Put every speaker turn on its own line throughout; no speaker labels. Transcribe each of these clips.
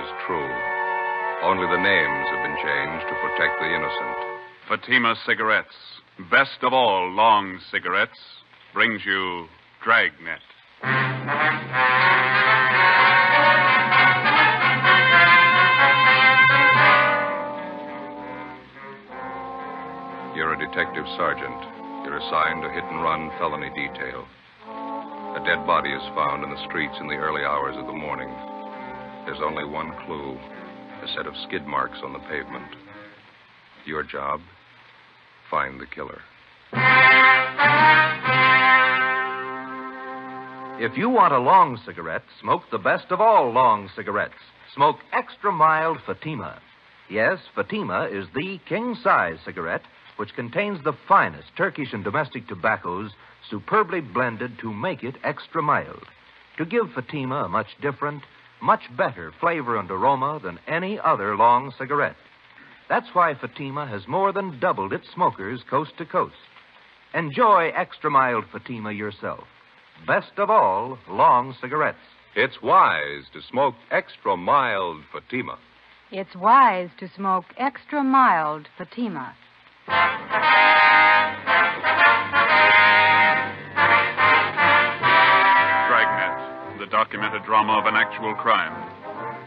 is true. Only the names have been changed to protect the innocent.
Fatima Cigarettes, best of all long cigarettes, brings you Dragnet.
You're a detective sergeant. You're assigned to hit-and-run felony detail. A dead body is found in the streets in the early hours of the morning. There's only one clue, a set of skid marks on the pavement. Your job, find the killer.
If you want a long cigarette, smoke the best of all long cigarettes. Smoke extra mild Fatima. Yes, Fatima is the king-size cigarette which contains the finest Turkish and domestic tobaccos superbly blended to make it extra mild, to give Fatima a much different, much better flavor and aroma than any other long cigarette. That's why Fatima has more than doubled its smokers coast to coast. Enjoy extra mild Fatima yourself. Best of all, long cigarettes.
It's wise to smoke extra mild Fatima.
It's wise to smoke extra mild Fatima.
Dragnet, the documented drama of an actual crime.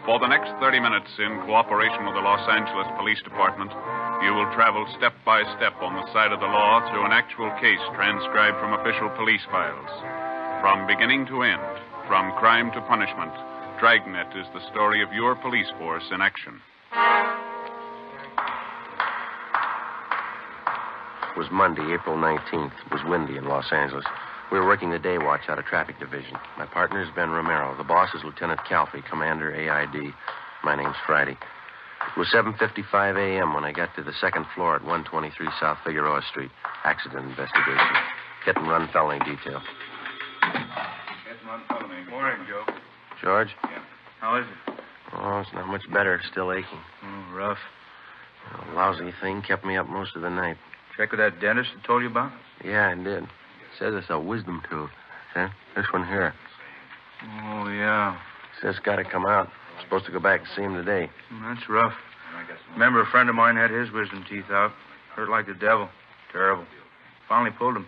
For the next 30 minutes, in cooperation with the Los Angeles Police Department, you will travel step by step on the side of the law through an actual case transcribed from official police files. From beginning to end, from crime to punishment, Dragnet is the story of your police force in action.
It was Monday, April 19th. It was windy in Los Angeles. We were working the day watch out of Traffic Division. My partner is Ben Romero. The boss is Lieutenant Calfee, Commander AID. My name's Friday. It was 7:55 a.m. when I got to the second floor at 123 South Figueroa Street. Accident investigation. Hit and run felony detail.
Hit and run felony. Morning, Joe.
George?
Yeah. How is it?
Oh, it's not much better. Still aching.
Oh, rough.
A lousy thing kept me up most of the night.
Check with that dentist I told you about?
Yeah, I did. Says it's a wisdom tooth. See? This one here.
Oh, yeah.
Says it's got to come out. I'm supposed to go back and see him today.
That's rough. Remember, a friend of mine had his wisdom teeth out. Hurt like the devil. Terrible. Finally pulled him.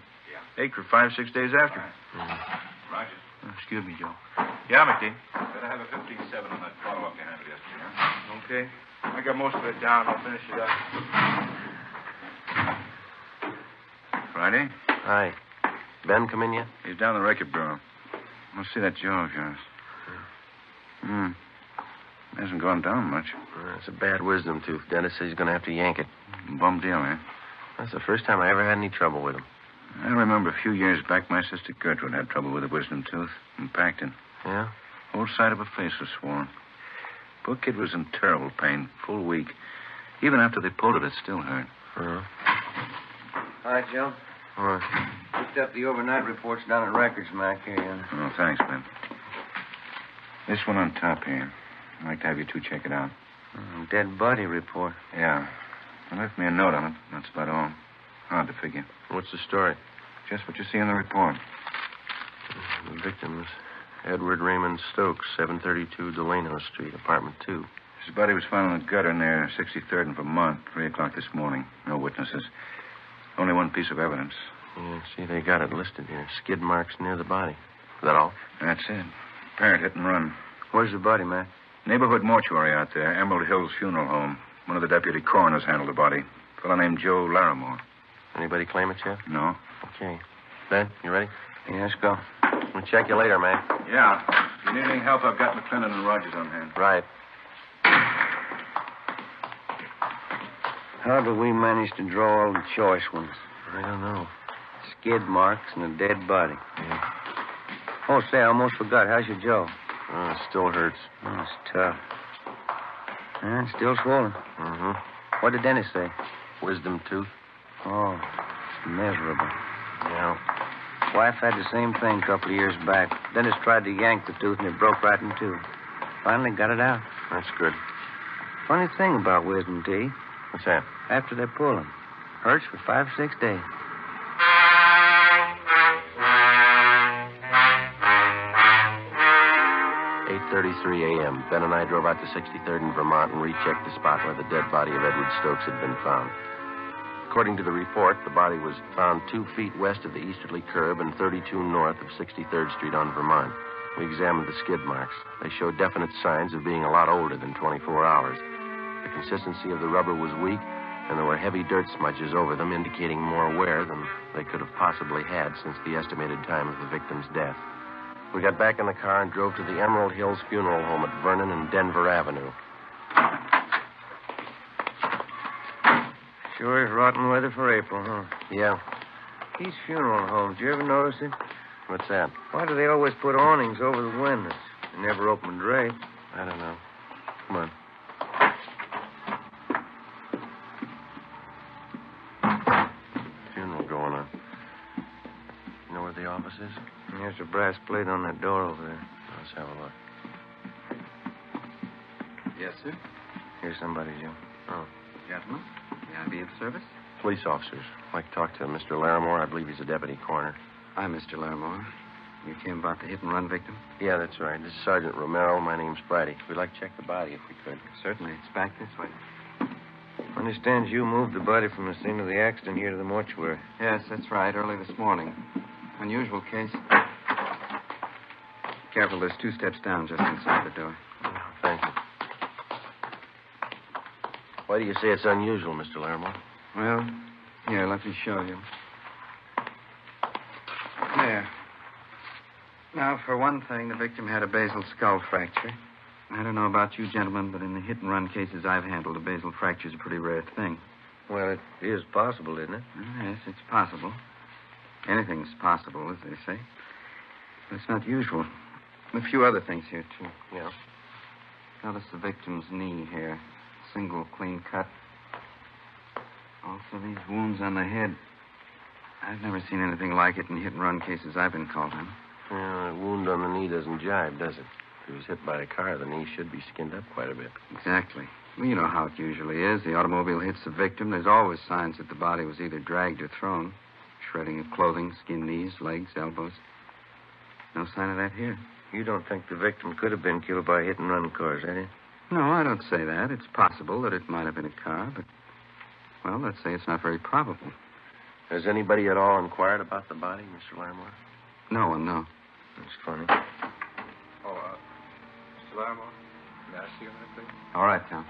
Ached for 5-6 days after.
Right.
Excuse me, Joe. Yeah, McD.
Better have a 15-7 on that follow-up you handled yesterday, huh?
Okay. I got most of it down. I'll finish it up. Friday?
Hi. Ben come in yet?
He's down the record bureau. Let's see that jaw of yours. Hasn't gone down much.
It's a bad wisdom tooth. Dentist says he's going to have to yank it.
Bum deal, eh?
That's the first time I ever had any trouble with him.
I remember a few years back, my sister Gertrude had trouble with a wisdom tooth in Pacton.
Yeah?
Whole side of her face was swollen. Poor kid was in terrible pain, full week. Even after they pulled it still hurt.
Hi, Joe. Picked up the overnight reports down at Records, Mac. Here,
Oh, thanks, Ben. This one on top here. I'd like to have you two check it out.
Dead body report.
Yeah. They left me a note on it. That's about all. Hard to figure.
What's the story?
Just what you see in the report.
The victim is Edward Raymond Stokes, 732 Delano Street, apartment 2.
His body was found in the gutter near 63rd and Vermont, 3 o'clock this morning. No witnesses. Only one piece of evidence.
Yeah, see, they got it listed here. Skid marks near the body. Is that all?
That's it. Parrot hit and run.
Where's the body, Mac?
Neighborhood mortuary out there. Emerald Hills Funeral Home. One of the deputy coroners handled the body. A fellow named Joe Larimore.
Anybody claim it yet?
No.
Okay. Ben, you ready?
Yeah, let's go.
We'll check you later, Mac.
Yeah. If you need any help, I've got McClellan and Rogers on hand.
Right.
How do we manage to draw all the choice ones?
I don't know.
Skid marks and a dead body.
Yeah.
Oh, say, I almost forgot. How's your jaw?
Oh, it still hurts.
Oh, it's tough. It's still swollen.
Mm-hmm.
What did Dennis say?
Wisdom tooth.
Oh, it's miserable.
Yeah.
Wife had the same thing a couple of years back. Dennis tried to yank the tooth, and it broke right in two. Finally got it out.
That's good.
Funny thing about wisdom teeth.
What's that?
After they pull them, hurts for 5-6 days.
8:33 a.m. Ben and I drove out to 63rd in Vermont and rechecked the spot where the dead body of Edward Stokes had been found. According to the report, the body was found 2 feet west of the easterly curb and 32 north of 63rd Street on Vermont. We examined the skid marks. They showed definite signs of being a lot older than 24 hours. The consistency of the rubber was weak, and there were heavy dirt smudges over them, indicating more wear than they could have possibly had since the estimated time of the victim's death. We got back in the car and drove to the Emerald Hills Funeral Home at Vernon and Denver Avenue.
Sure is rotten weather for April, huh?
Yeah.
These funeral homes, you ever notice it?
What's that?
Why do they always put awnings over the windows? They never open a drape.
I don't know. Come on. Funeral going on. You know where the office is?
There's a brass plate on that door over there.
Let's have a look.
Yes, sir.
Here's somebody, Jim.
Oh.
Gentlemen, may I be of service?
Police officers. I'd like to talk to Mr. Larimore. I believe he's a deputy coroner.
I'm Mr. Larimore. You came about the hit-and-run victim?
Yeah, that's right. This is Sergeant Romero. My name's Friday. We'd like to check the body if we could.
Certainly. It's back this way.
I understand you moved the body from the scene of the accident here to the mortuary.
Yes, that's right. Early this morning. Unusual case. Careful, there's 2 steps down just inside the door.
Thank you. Why do you say it's unusual, Mr. Larimore?
Well, here, let me show you. There. Now, for one thing, the victim had a basal skull fracture. I don't know about you gentlemen, but in the hit-and-run cases I've handled, a basal fracture's a pretty rare thing.
Well, it is possible, isn't it?
Yes, it's possible. Anything's possible, as they say. But it's not usual. A few other things here, too.
Yeah.
Notice the victim's knee here. Single clean cut. Also, these wounds on the head. I've never seen anything like it in hit-and-run cases I've been called on.
Yeah, a wound on the knee doesn't jibe, does it? If he was hit by a car, the knee should be skinned up quite a bit.
Exactly. Well, you know how it usually is. The automobile hits the victim. There's always signs that the body was either dragged or thrown. Shredding of clothing, skinned knees, legs, elbows. No sign of that here.
You don't think the victim could have been killed by hit-and-run cars, eh?
No, I don't say that. It's possible that it might have been a car, but, well, let's say it's not very probable.
Has anybody at all inquired about the body, Mr. Larimore?
No one, no.
That's funny.
Oh, Mr. Larimore, may I see you a minute, please?
All right, Tom.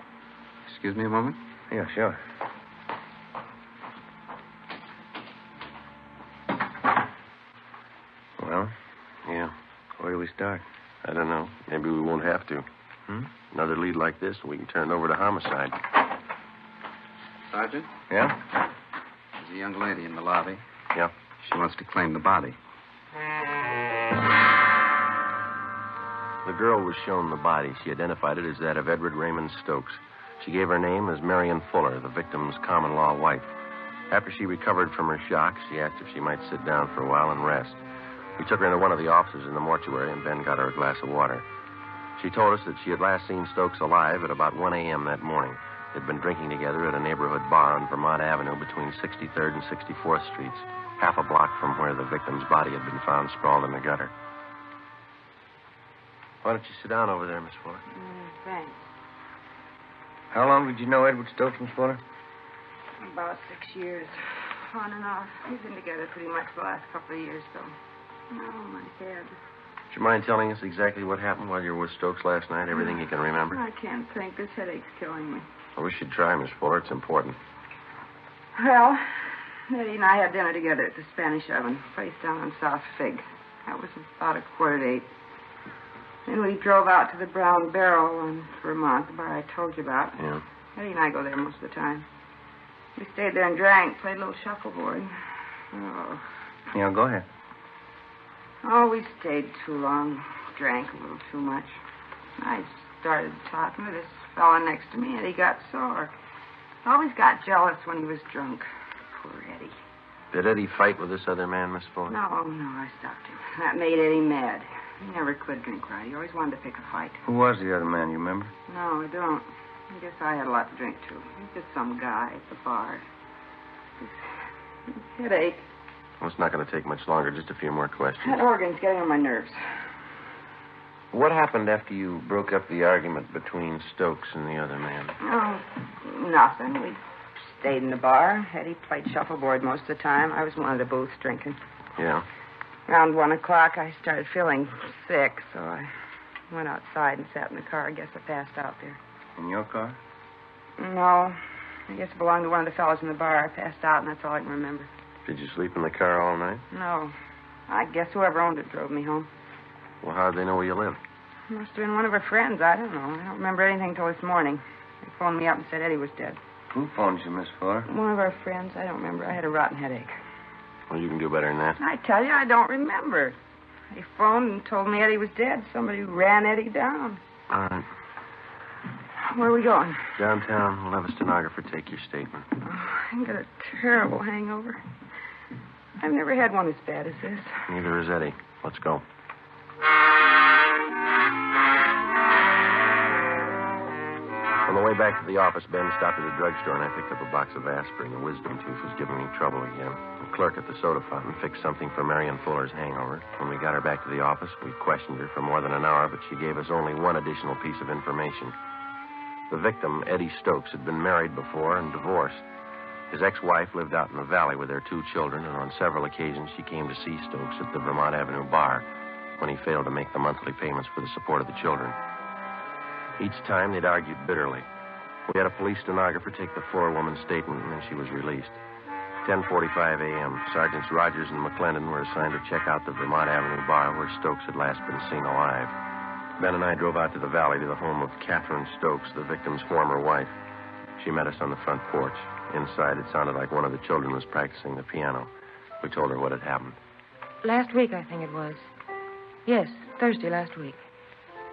Excuse me a moment.
Yeah, sure. Well?
Yeah.
Where do we start?
I don't know. Maybe we won't have to. Another lead like this, and we can turn it over to homicide.
Sergeant?
Yeah?
There's a young lady in the lobby.
Yeah.
She wants to claim the body.
The girl was shown the body. She identified it as that of Edward Raymond Stokes. She gave her name as Marion Fuller, the victim's common-law wife. After she recovered from her shock, she asked if she might sit down for a while and rest. We took her into one of the offices in the mortuary, and Ben got her a glass of water. She told us that she had last seen Stokes alive at about 1 a.m. that morning. They'd been drinking together at a neighborhood bar on Vermont Avenue between 63rd and 64th Streets, half a block from where the victim's body had been found sprawled in the gutter. Why don't you sit down over there, Miss Fuller?
Thanks.
How long did you know Edward Stokes, Miss Fuller?
About 6 years. On and off. We've been together pretty much the last couple of years, though. Oh, my head.
Would you mind telling us exactly what happened while you were with Stokes last night? Everything you can remember?
I can't think. This headache's killing me.
I wish you'd try, Miss Fuller. It's important.
Well, Eddie and I had dinner together at the Spanish Oven, place down on South Fig. That was about 7:45. Then we drove out to the Brown Barrel in Vermont, the bar I told you about.
Yeah.
Eddie and I go there most of the time. We stayed there and drank, played a little shuffleboard. Oh.
Yeah, go ahead.
Oh, we stayed too long. Drank a little too much. I started talking to this fella next to me, and he got sore. Always got jealous when he was drunk. Poor Eddie.
Did Eddie fight with this other man, Miss Fuller?
No, I stopped him. That made Eddie mad. He never could drink right. He always wanted to pick a fight.
Who was the other man, you remember?
No, I don't. I guess I had a lot to drink, too. He's just some guy at the bar. His headache.
Well, it's not going to take much longer. Just a few more questions.
That organ's getting on my nerves.
What happened after you broke up the argument between Stokes and the other man?
Oh, nothing. We stayed in the bar. Eddie played shuffleboard most of the time. I was in one of the booths drinking.
Yeah?
Around 1 o'clock, I started feeling sick, so I went outside and sat in the car. I guess I passed out there.
In your car?
No. I guess it belonged to one of the fellows in the bar. I passed out, and that's all I can remember.
Did you sleep in the car all night?
No. I guess whoever owned it drove me home.
Well, how'd they know where you lived?
Must have been one of her friends. I don't know. I don't remember anything till this morning. They phoned me up and said Eddie was dead.
Who phoned you, Miss Fuller?
One of our friends. I don't remember. I had a rotten headache.
Well, you can do better than that.
I tell you, I don't remember. They phoned and told me Eddie was dead. Somebody ran Eddie down.
All right.
Where are we going?
Downtown. We'll have a stenographer take your statement.
Oh, I've got a terrible hangover. I've never had one as bad as this.
Neither has Eddie. Let's go. On the way back to the office, Ben stopped at a drugstore, and I picked up a box of aspirin. The wisdom tooth was giving me trouble again. The clerk at the soda fountain fixed something for Marion Fuller's hangover. When we got her back to the office, we questioned her for more than an hour, but she gave us only one additional piece of information. The victim, Eddie Stokes, had been married before and divorced. His ex-wife lived out in the valley with their 2 children, and on several occasions she came to see Stokes at the Vermont Avenue bar when he failed to make the monthly payments for the support of the children. Each time, they'd argued bitterly. We had a police stenographer take the forewoman's statement, and then she was released. 10:45 a.m., Sergeants Rogers and McClendon were assigned to check out the Vermont Avenue bar where Stokes had last been seen alive. Ben and I drove out to the valley to the home of Catherine Stokes, the victim's former wife. She met us on the front porch. Inside, it sounded like one of the children was practicing the piano. We told her what had happened.
Last week, I think it was. Yes, Thursday last week.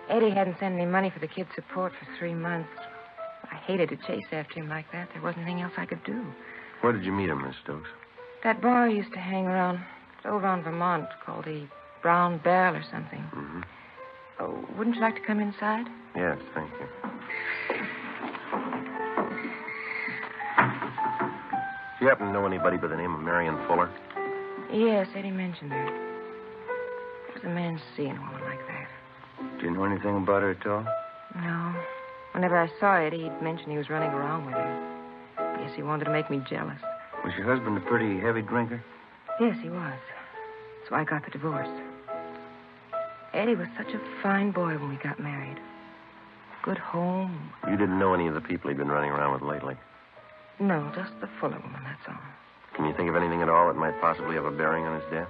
Eddie hadn't sent any money for the kids' support for 3 months. I hated to chase after him like that. There wasn't anything else I could do.
Where did you meet him, Miss Stokes?
That bar he used to hang around. It's over on Vermont, called the Brown Barrel or something.
Mm-hmm.
Oh, wouldn't you like to come inside?
Yes, thank you. Do you happen to know anybody by the name of Marion Fuller?
Yes, Eddie mentioned her. It was a man seeing a woman like that.
Do you know anything about her at all?
No. Whenever I saw Eddie, he'd mention he was running around with her. I guess he wanted to make me jealous.
Was your husband a pretty heavy drinker?
Yes, he was. So I got the divorce. Eddie was such a fine boy when we got married. Good home.
You didn't know any of the people he'd been running around with lately?
No, just the Fuller woman, that's all.
Can you think of anything at all that might possibly have a bearing on his death?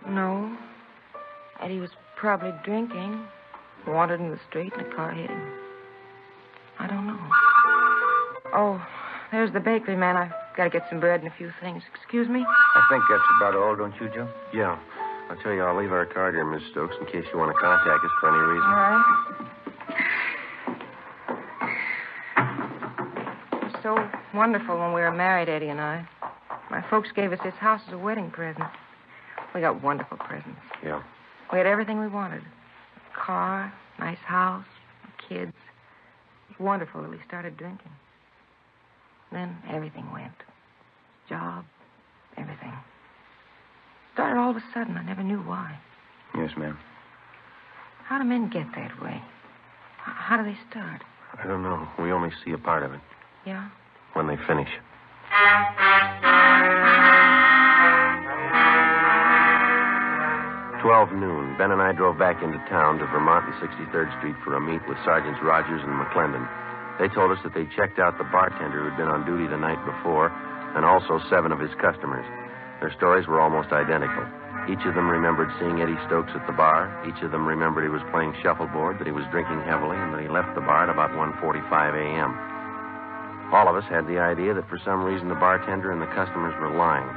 No. Eddie was probably drinking. Wandered in the street and a car hit him. I don't know. Oh, there's the bakery man. I've got to get some bread and a few things. Excuse me?
I think that's about all, don't you, Joe?
Yeah. I'll tell you, I'll leave our card here, Miss Stokes, in case you want to contact us for any reason.
All right. It was so wonderful when we were married, Eddie and I. My folks gave us this house as a wedding present. We got wonderful presents.
Yeah.
We had everything we wanted. A car, nice house, kids. It was wonderful till we started drinking. Then everything went. Job, everything. Started all of a sudden. I never knew why.
Yes, ma'am.
How do men get that way? How do they start?
I don't know. We only see a part of it.
Yeah?
When they finish. 12 noon, Ben and I drove back into town to Vermont and 63rd Street for a meet with Sergeants Rogers and McClendon. They told us that they checked out the bartender who'd been on duty the night before and also 7 of his customers. Their stories were almost identical. Each of them remembered seeing Eddie Stokes at the bar. Each of them remembered he was playing shuffleboard, that he was drinking heavily, and that he left the bar at about 1:45 a.m. All of us had the idea that for some reason the bartender and the customers were lying.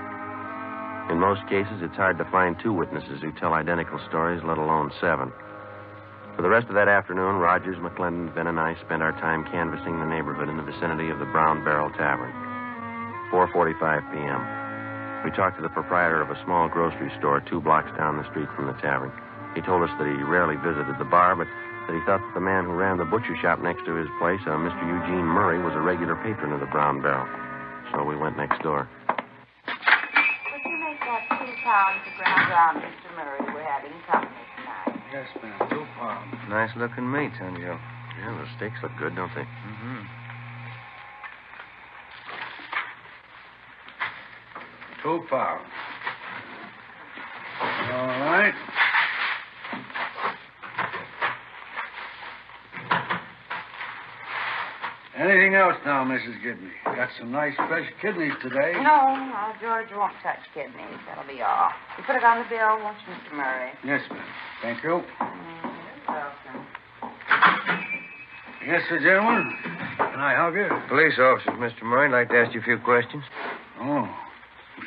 In most cases, it's hard to find 2 witnesses who tell identical stories, let alone 7. For the rest of that afternoon, Rogers, McClendon, Ben, and I spent our time canvassing the neighborhood in the vicinity of the Brown Barrel Tavern. 4:45 p.m. We talked to the proprietor of a small grocery store 2 blocks down the street from the tavern. He told us that he rarely visited the bar, but that he thought that the man who ran the butcher shop next to his place, Mr. Eugene Murray, was a regular patron of the Brown Barrel. So we went next door.
Would you make that 2 pounds of ground round, Mr. Murray? We're having company tonight.
Yes, ma'am. 2 pounds. Nice looking meat, huh, Joe?
Yeah, those steaks look good, don't they?
Mm-hmm. 2 pounds. All right. Anything else now, Mrs. Gibney? Got some nice fresh kidneys today.
No, George won't touch kidneys. That'll be all. You put it on the bill, won't you, Mr. Murray?
Yes, ma'am. Thank you.
You're welcome.
Yes, sir, gentlemen. Can I help you?
Police officers, Mr. Murray. I'd like to ask you a few questions.
Oh,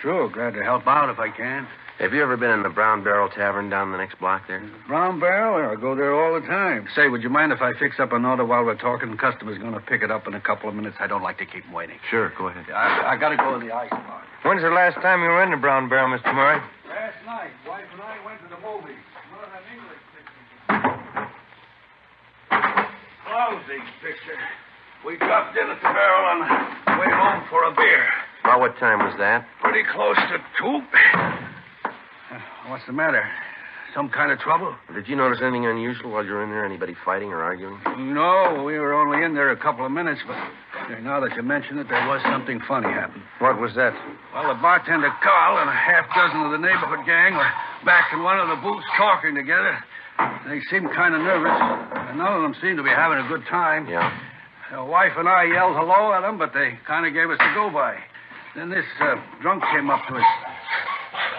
sure. Glad to help out if I can.
Have you ever been in the Brown Barrel Tavern down the next block there?
Brown Barrel? I go there all the time. Say, would you mind if I fix up an order while we're talking? The customer's going to pick it up in a couple of minutes. I don't like to keep him waiting.
Sure, go ahead.
I got to go in the ice box.
When's the last time you were in the Brown Barrel, Mr. Murray?
Last night, wife and I went to the movies. One of them English pictures. Lousy picture. We dropped in at the barrel on the way home for a beer.
About what time was that?
Pretty close to 2. What's the matter? Some kind of trouble?
Did you notice anything unusual while you were in there? Anybody fighting or arguing?
No, we were only in there a couple of minutes, but now that you mention it, there was something funny happen.
What was that?
Well, the bartender, Carl, and a half dozen of the neighborhood gang were back in one of the booths talking together. They seemed kind of nervous, and none of them seemed to be having a good time.
Yeah.
The wife and I yelled hello at them, but they kind of gave us the go-by. Then this drunk came up to us.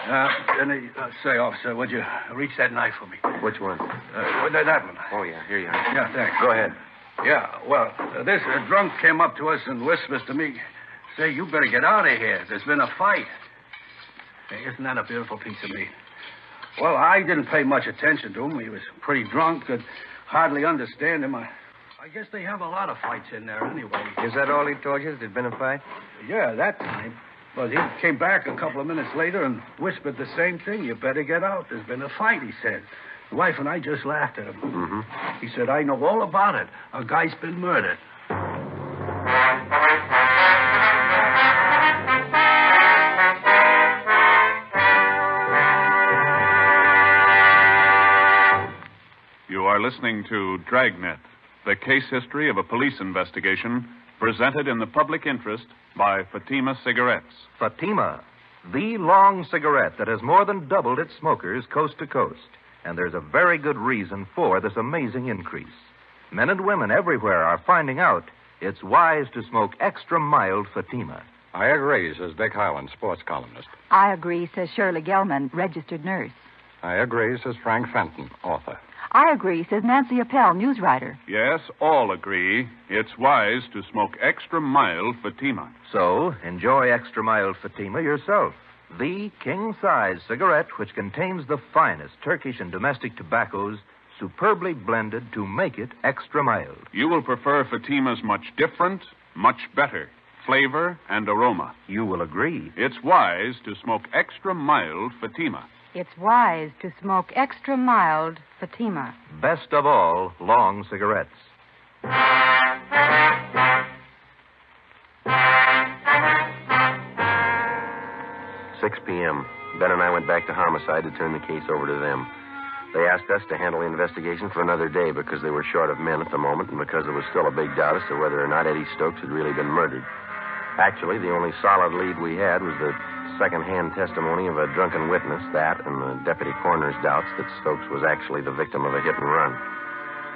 And he, say, officer, would you reach that knife for me?
Which one?
That one.
Oh, yeah, here you are.
Yeah, thanks.
Go ahead.
Yeah, well, this drunk came up to us and whispers to me, say, you better get out of here. There's been a fight. Hey, isn't that a beautiful piece of meat? Well, I didn't pay much attention to him. He was pretty drunk, could hardly understand him. I guess they have a lot of fights in there anyway.
Is that all he told you? There'd been a fight?
Yeah, that time. Well, he came back a couple of minutes later and whispered the same thing. You better get out. There's been a fight, he said. The wife and I just laughed at him.
Mm-hmm.
He said, I know all about it. A guy's been murdered.
You are listening to Dragnet, the case history of a police investigation presented in the public interest by Fatima Cigarettes.
Fatima, the long cigarette that has more than doubled its smokers coast to coast. And there's a very good reason for this amazing increase. Men and women everywhere are finding out it's wise to smoke extra mild Fatima.
I agree, says Dick Hyland, sports columnist.
I agree, says Shirley Gelman, registered nurse.
I agree, says Frank Fenton, author.
I agree, says Nancy Appel, news writer.
Yes, all agree it's wise to smoke extra mild Fatima.
So, enjoy extra mild Fatima yourself. The king-size cigarette which contains the finest Turkish and domestic tobaccos superbly blended to make it extra mild.
You will prefer Fatima's much different, much better flavor and aroma.
You will agree.
It's wise to smoke extra mild Fatima.
It's wise to smoke extra mild Fatima.
Best of all, long cigarettes.
6 p.m. Ben and I went back to homicide to turn the case over to them. They asked us to handle the investigation for another day because they were short of men at the moment and because there was still a big doubt as to whether or not Eddie Stokes had really been murdered. Actually, the only solid lead we had was the second-hand testimony of a drunken witness, that and the deputy coroner's doubts that Stokes was actually the victim of a hit-and-run.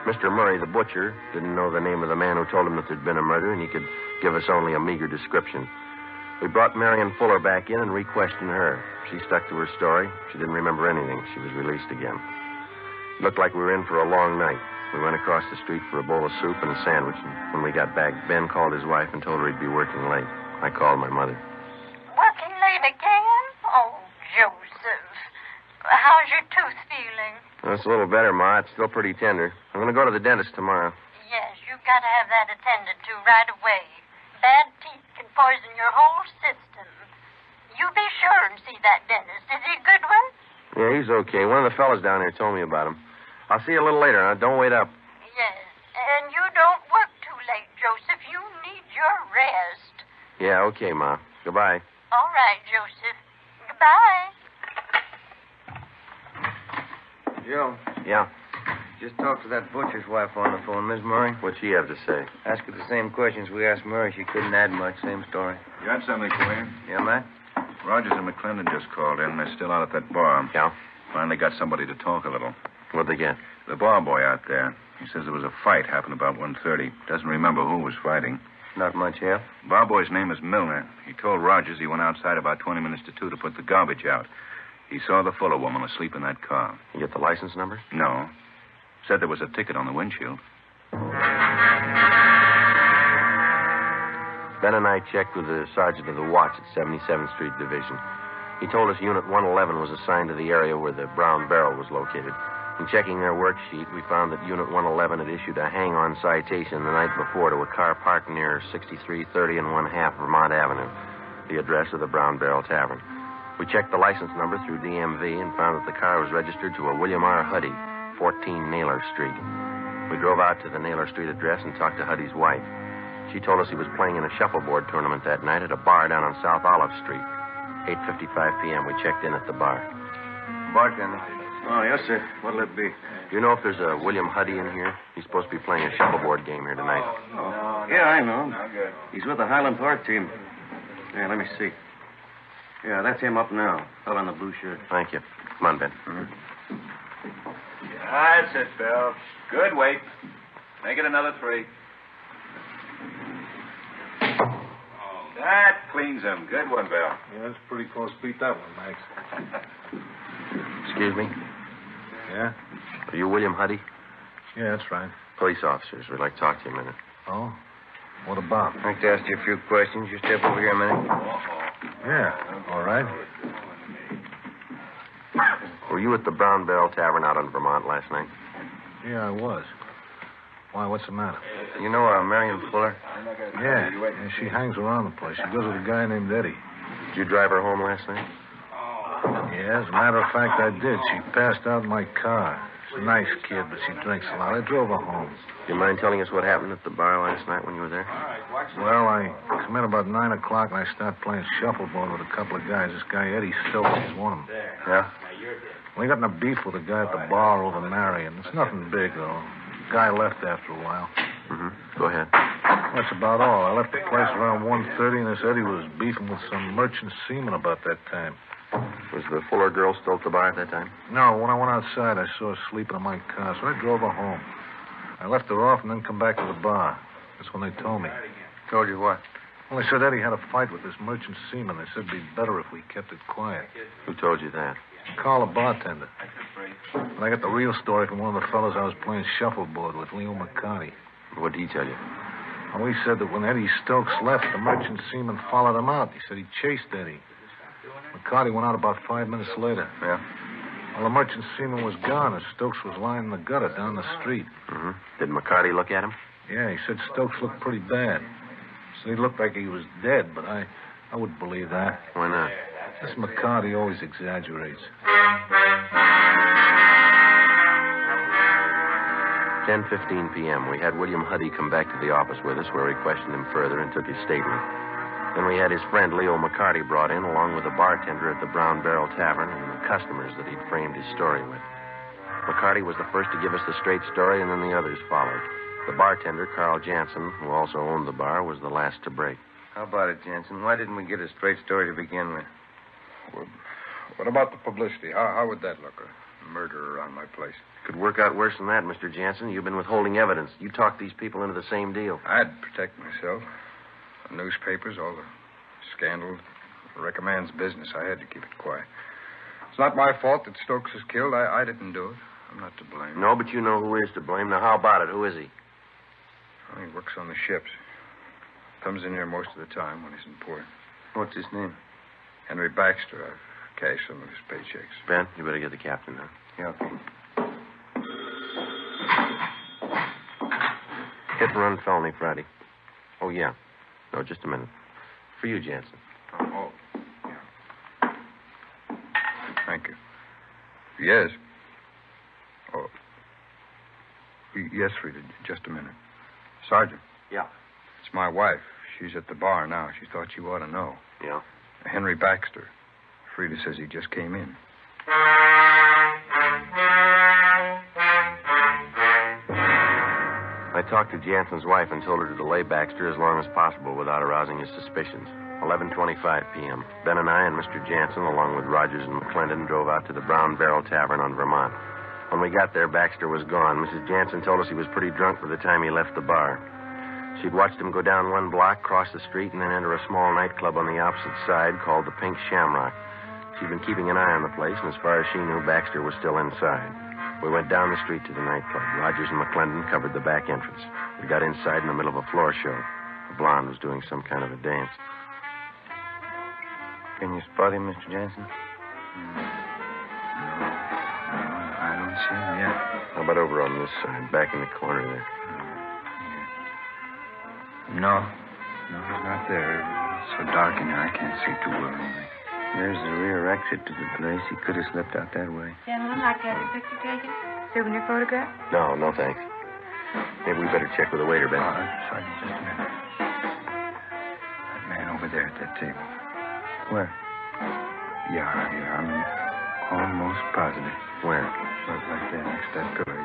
Mr. Murray, the butcher, didn't know the name of the man who told him that there'd been a murder, and he could give us only a meager description. We brought Marion Fuller back in and re-questioned her. She stuck to her story. She didn't remember anything. She was released again. It looked like we were in for a long night. We went across the street for a bowl of soup and a sandwich, and when we got back, Ben called his wife and told her he'd be working late. I called my mother.
Working late again? Oh, Joseph. How's your tooth feeling?
Well, it's a little better, Ma. It's still pretty tender. I'm going to go to the dentist tomorrow.
Yes, you've got to have that attended to right away. Bad teeth can poison your whole system. You be sure and see that dentist. Is he a good one?
Yeah, he's okay. One of the fellas down here told me about him. I'll see you a little later, huh? Don't wait up.
Yes, and you don't work too late, Joseph. You need your rest.
Yeah, okay, Ma. Goodbye.
All right, Joseph. Goodbye.
Joe.
Yeah?
Just talked to that butcher's wife on the phone, Miss Murray.
What'd she have to say?
Asked her the same questions we asked Murray. She couldn't add much. Same story.
Got something for you.
Yeah, Matt?
Rogers and McClendon just called in. They're still out at that bar.
Yeah?
Finally got somebody to talk a little.
What'd they get?
The bar boy out there. He says there was a fight happened about 1:30. Doesn't remember who was fighting.
Not much help.
Bar boy's name is Milner. He told Rogers he went outside about 20 minutes to 2 to put the garbage out. He saw the Fuller woman asleep in that car.
You get the license number?
No. Said there was a ticket on the windshield.
Ben and I checked with the sergeant of the watch at 77th Street Division. He told us Unit 111 was assigned to the area where the brown barrel was located. In checking their worksheet, we found that Unit 111 had issued a hang-on citation the night before to a car parked near 6330 and 1/2 Vermont Avenue, the address of the Brown Barrel Tavern. We checked the license number through DMV and found that the car was registered to a William R. Huddy, 14 Naylor Street. We drove out to the Naylor Street address and talked to Huddy's wife. She told us he was playing in a shuffleboard tournament that night at a bar down on South Olive Street. 8:55 p.m., we checked in at the bar.
Bartender.
Oh, yes, sir. What'll it be? Do you know if there's a William Huddy in here? He's supposed to be playing a shuffleboard game here tonight.
Oh. Yeah, I know. He's with the Highland Park team. Yeah, let me see. Yeah, that's him up now. Out on the blue shirt.
Thank you. Come on, Ben.
That's it, Bill. Good weight. Make it another 3. That cleans him. Good one, Bill.
Yeah, that's pretty close. Beat that one, Max.
Excuse me?
Yeah?
Are you William Huddy?
Yeah, that's right.
Police officers. We'd like to talk to you a minute.
Oh? What about?
I'd like to ask you a few questions. You step over here a minute.
Yeah, all right.
Were you at the Brown Barrel Tavern out on Vermont last night?
Yeah, I was. Why, what's the matter?
You know Marion Fuller?
Yeah, she hangs around the place. She goes with a guy named Eddie.
Did you drive her home last night?
Yeah, as a matter of fact, I did. She passed out in my car. She's a nice kid, but she drinks a lot. I drove her home.
Do you mind telling us what happened at the bar last night when you were there?
Well, I come in about 9 o'clock, and I start playing shuffleboard with a couple of guys. This guy, Eddie Stokes, is one of them.
Yeah?
We got in a beef with a guy at the bar over Marion. It's nothing big, though. The guy left after a while.
Mm-hmm. Go ahead.
That's about all. I left the place around 1:30, and this Eddie was beefing with some merchant seaman about that time.
Was the Fuller girl still at the bar at that time?
No, when I went outside, I saw her sleeping in my car, so I drove her home. I left her off and then come back to the bar. That's when they told me.
Told you what?
Well, they said Eddie had a fight with this merchant seaman. They said it'd be better if we kept it quiet.
Who told you that?
Call the bartender. And I got the real story from one of the fellows I was playing shuffleboard with, Leo McCarty.
What did he tell you?
Well, he said that when Eddie Stokes left, the merchant seaman followed him out. He said he chased Eddie. McCarty went out about 5 minutes later.
Yeah?
Well, the merchant seaman was gone, and Stokes was lying in the gutter down the street.
Mm-hmm. Did McCarty look at him?
Yeah, he said Stokes looked pretty bad. So he looked like he was dead, but I wouldn't believe that.
Why not?
This McCarty always exaggerates.
10:15 p.m. We had William Huddy come back to the office with us, where we questioned him further and took his statement. Then we had his friend Leo McCarty brought in, along with the bartender at the Brown Barrel Tavern and the customers that he'd framed his story with. McCarty was the first to give us the straight story, and then the others followed. The bartender, Carl Jansen, who also owned the bar, was the last to break.
How about it, Jansen? Why didn't we get a straight story to begin with?
Well, what about the publicity? How would that look? A murder around my place.
Could work out worse than that, Mr. Jansen. You've been withholding evidence. You talked these people into the same deal.
I'd protect myself. The newspapers, all the scandal, recommends business. I had to keep it quiet. It's not my fault that Stokes is killed. I didn't do it. I'm not to blame.
No, but you know who is to blame. Now, how about it? Who is he?
Well, he works on the ships. Comes in here most of the time when he's in port.
What's his name?
Henry Baxter. I've cashed some of his paychecks.
Ben, you better get the captain now.
Yeah, okay.
Hit and run felony Friday. Oh, yeah. No, just a minute. For you, Jansen.
Oh, yeah. Thank you. Yes. Oh. Yes, Rita, just a minute. Sergeant.
Yeah.
It's my wife. She's at the bar now. She thought you ought to know.
Yeah?
Henry Baxter. Frida says he just came in.
I talked to Jansen's wife and told her to delay Baxter as long as possible without arousing his suspicions. 11:25 p.m. Ben and I and Mr. Jansen, along with Rogers and McClendon, drove out to the Brown Barrel Tavern on Vermont. When we got there, Baxter was gone. Mrs. Jansen told us he was pretty drunk by the time he left the bar. She'd watched him go down one block, cross the street, and then enter a small nightclub on the opposite side called the Pink Shamrock. She'd been keeping an eye on the place, and as far as she knew, Baxter was still inside. We went down the street to the nightclub. Rogers and McClendon covered the back entrance. We got inside in the middle of a floor show. A blonde was doing some kind of a dance.
Can you spot him, Mr. Jansen? No, I don't see him yet.
How about over on this side, back in the corner there?
No, he's not there. It's so dark in here, I can't see too well anyway. There's the rear exit to the place. He could have slipped out that way.
Gentlemen, like to have a picture taken? Souvenir photograph?
No, thanks. Maybe we better check with the waiter, Ben.
Sergeant, just a minute. That man over there at that table. Where? Yeah, I'm almost positive.
Where?
Right there next to that pillar.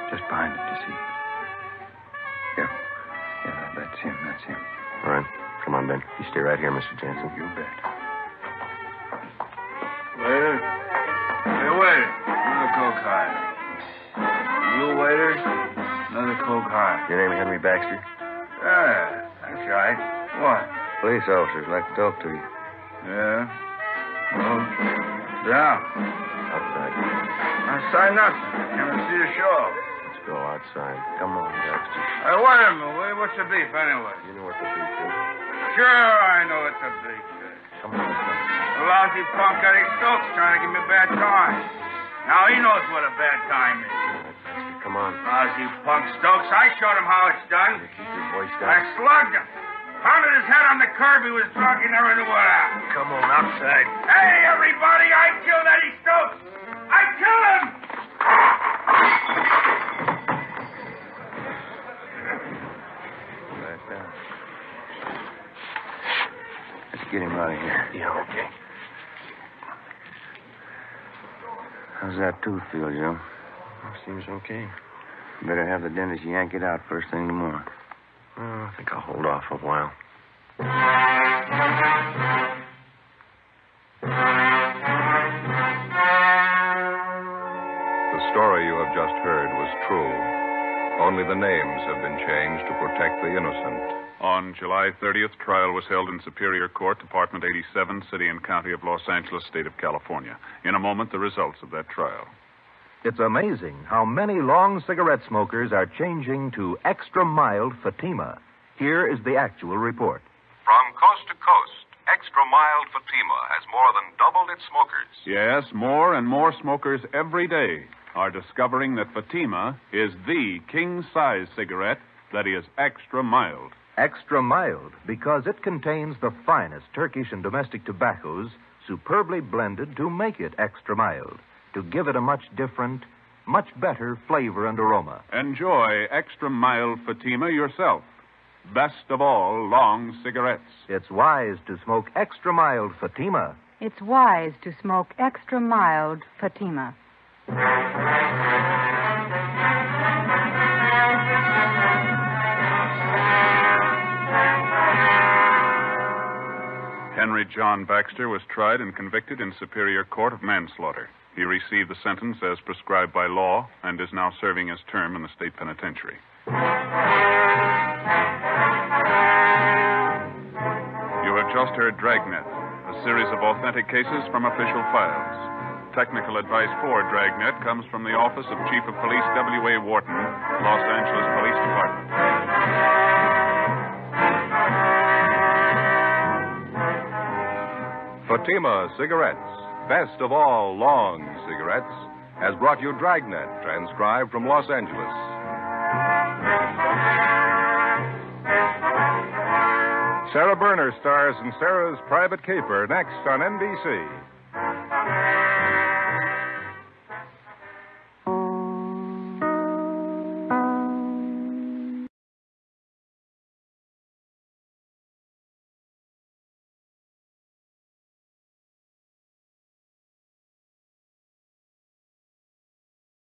Just behind it, you see. Yeah, that's him.
All right. Come on, Ben. You stay right here, Mr. Jansen.
You bet.
Waiter. Hey, waiter. Another Coke High. You, waiter? Another Coke High.
Your name Henry Baxter?
Yeah, that's right. What?
Police officers like to talk to you.
Yeah? Well, down.
Outside.
Outside nothing. Can't see the show.
Let's go outside. Come on, Baxter.
Hey, wait a minute. What's the beef, anyway?
You know what the beef is.
Sure, I know what the beef is.
Come on,
The lousy punk Eddie Stokes trying to give me a bad time. Now he knows what a bad time is.
Baxter, come on.
Lousy punk Stokes. I showed him how it's done.
Keep your voice
I
down.
slugged him. Pounded his head on the curb. He was drunk. He never knew what happened.
Come on, outside.
Hey, everybody, I killed Eddie Stokes. I killed him.
Back down. Let's get him out of here.
Yeah, okay.
How's that tooth feel, Joe?
Seems okay.
Better have the dentist yank it out first thing in the morning.
I think I'll hold off a while.
The story you have just heard was true. Only the names have been changed to protect the innocent.
On July 30th, trial was held in Superior Court, Department 87, City and County of Los Angeles, State of California. In a moment, the results of that trial.
It's amazing how many long cigarette smokers are changing to extra mild Fatima. Here is the actual report.
From coast to coast, Extra Mild Fatima has more than doubled its smokers.
Yes, more and more smokers every day are discovering that Fatima is the king-size cigarette that is extra mild.
Extra mild because it contains the finest Turkish and domestic tobaccos superbly blended to make it extra mild, to give it a much different, much better flavor and aroma.
Enjoy extra mild Fatima yourself. Best of all, long cigarettes.
It's wise to smoke extra mild Fatima.
It's wise to smoke extra mild Fatima.
Henry John Baxter was tried and convicted in Superior Court of manslaughter. He received the sentence as prescribed by law and is now serving his term in the state penitentiary. You have just heard Dragnet, a series of authentic cases from official files. Technical advice for Dragnet comes from the Office of Chief of Police W.A. Wharton, Los Angeles Police Department.
Fatima Cigarettes, best of all long cigarettes, has brought you Dragnet, transcribed from Los Angeles. Sarah Berner stars in Sarah's Private Caper next on NBC.